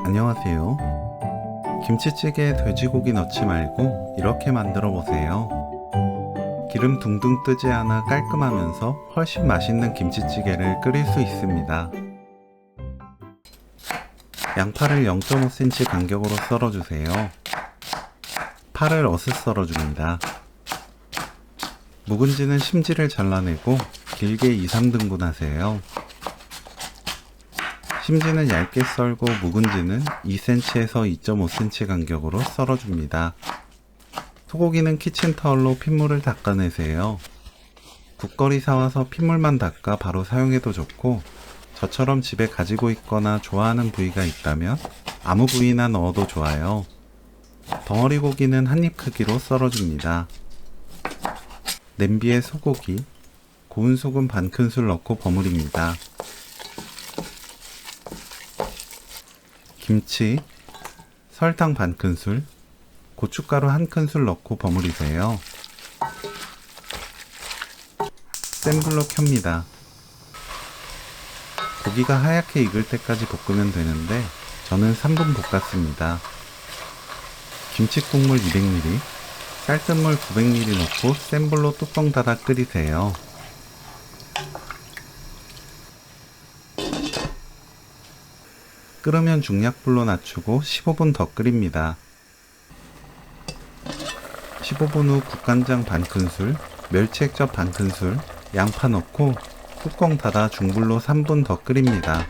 안녕하세요. 김치찌개에 돼지고기 넣지 말고 이렇게 만들어 보세요. 기름 둥둥 뜨지 않아 깔끔하면서 훨씬 맛있는 김치찌개를 끓일 수 있습니다. 양파를 0.5cm 간격으로 썰어주세요. 파를 어슷 썰어줍니다. 묵은지는 심지를 잘라내고 길게 2~3등분 하세요. 심지는 얇게 썰고 묵은지는 2cm에서 2.5cm 간격으로 썰어줍니다. 소고기는 키친타올로 핏물을 닦아내세요. 국거리 사와서 핏물만 닦아 바로 사용해도 좋고, 저처럼 집에 가지고 있거나 좋아하는 부위가 있다면 아무 부위나 넣어도 좋아요. 덩어리 고기는 한입 크기로 썰어줍니다. 냄비에 소고기, 고운 소금 반큰술 넣고 버무립니다. 김치, 설탕 반큰술, 고춧가루 1큰술 넣고 버무리세요. 센 불로 켭니다. 고기가 하얗게 익을 때까지 볶으면 되는데 저는 3분 볶았습니다. 김치국물 200ml, 쌀뜨물 900ml 넣고 센 불로 뚜껑 닫아 끓이세요. 끓으면 중약불로 낮추고 15분 더 끓입니다. 15분 후 국간장 반큰술, 멸치액젓 반큰술, 양파 넣고 뚜껑 닫아 중불로 3분 더 끓입니다.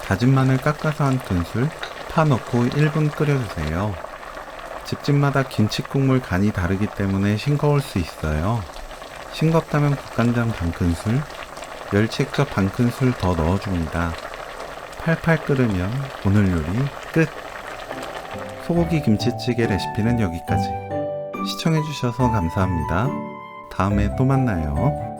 다진 마늘 깎아서 1큰술, 파 넣고 1분 끓여주세요. 집집마다 김치국물 간이 다르기 때문에 싱거울 수 있어요. 싱겁다면 국간장 반큰술, 멸치액젓 반큰술 더 넣어줍니다. 팔팔 끓으면 오늘 요리 끝! 소고기 김치찌개 레시피는 여기까지. 시청해주셔서 감사합니다. 다음에 또 만나요.